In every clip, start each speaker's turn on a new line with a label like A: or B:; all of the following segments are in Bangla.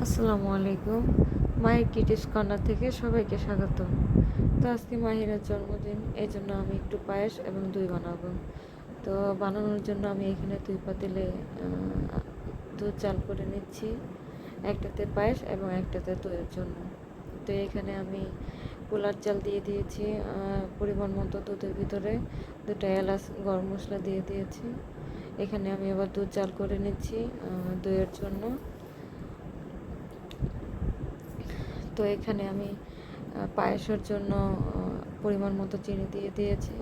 A: আসসালামু আলাইকুম। মায়ের কিটিস কর্নার থেকে সবাইকে স্বাগত। তো আজকে মাহিরার জন্মদিন, এই জন্য আমি একটু পায়েস এবং দই বানাবো। তো বানানোর জন্য আমি এখানে 2 পাতিলে দুধ জাল করে নিচ্ছি, একটাতে পায়েস এবং একটাতে দইয়ের জন্য। তো এখানে আমি পোলার চাল দিয়ে দিয়েছি, পরিমাণ মতো দুধের ভিতরে 2টা এলাচ, গরম মশলা দিয়ে দিয়েছি। এখানে আমি এবার দুধ জাল করে নিচ্ছি দইয়ের জন্য। তো এখানে আমি পায়েসের জন্য পরিমাণ মতো চিনি দিয়ে দিয়েছি।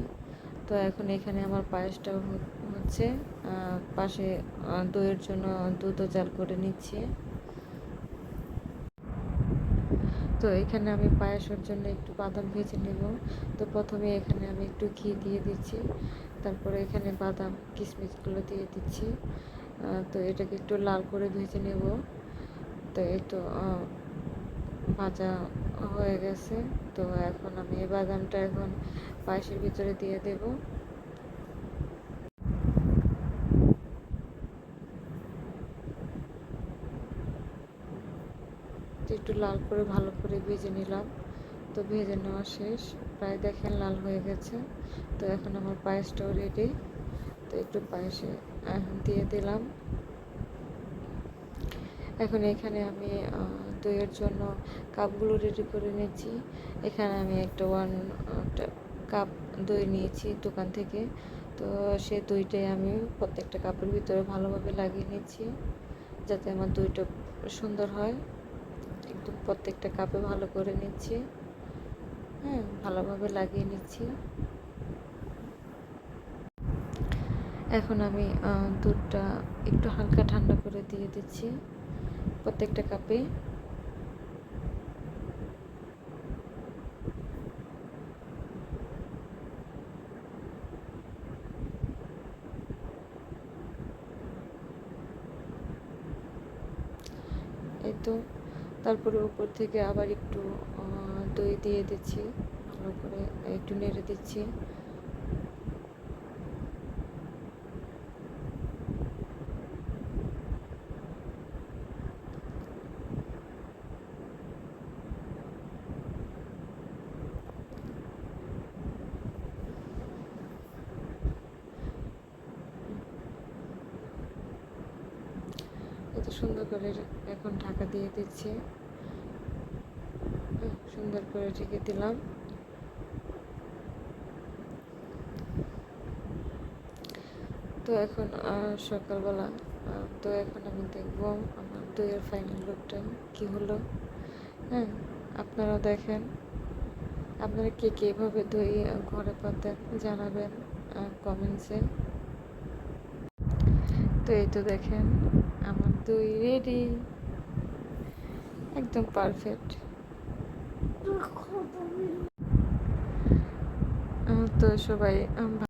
A: তো এখন এখানে আমার পায়েসটা হচ্ছে, পাশে দইয়ের জন্য দুধও জাল করে নিচ্ছি। তো এখানে আমি পায়েসের জন্য একটু বাদাম ভেজে নেব। তো প্রথমে এখানে আমি একটু ঘি দিয়ে দিচ্ছি, তারপরে এখানে বাদাম কিশমিশগুলো দিয়ে দিচ্ছি। তো এটাকে একটু লাল করে ভেজে নেব। তো এই তো ভাজা হয়ে গেছে। তো এখন আমি এই বাদামটা এখন পায়েসের ভিতরে দিয়ে দেব। একটু লাল করে ভালো করে ভেজে নিলাম। তো ভেজে নেওয়া শেষ, প্রায় দেখেন লাল হয়ে গেছে। তো এখন আমার পায়েসটাও রেডি। তো একটু পায়েসে এখন দিয়ে দিলাম। এখন এখানে আমি দইয়ের জন্য কাপগুলো রেডি করে নিচ্ছি। এখানে আমি একটা কাপ দই নিয়েছি দোকান থেকে। তো সে দইটাই আমি প্রত্যেকটা কাপের ভিতরে ভালোভাবে লাগিয়ে নিচ্ছি, যাতে আমার দইটা সুন্দর হয়। একদম প্রত্যেকটা কাপে ভালো করে নিচ্ছি, হ্যাঁ, ভালোভাবে লাগিয়ে নিচ্ছি। এখন আমি দুধটা একটু হালকা ঠান্ডা করে দিয়ে দিচ্ছি প্রত্যেকটা কাপে। এই তো, তারপরে উপর থেকে আবার একটু দই দিয়ে দিচ্ছি, ভালো করে একটু নেড়ে দিচ্ছি। এত সুন্দর করে এখন ঢাকা দিয়ে দিচ্ছি, সুন্দর করে ঢেকে দিলাম। তো এখন সকালবেলা, তো এখন আমি দেখবো আমার দইয়ের ফাইনাল লুকটা কী হলো। হ্যাঁ, আপনারাও দেখেন, আপনারা কে কীভাবে দই ঘরে পাতেন জানাবেন কমেন্টসে। তো এই তো দেখেন আমার দই রেডি, একদম পারফেক্ট। তো সবাই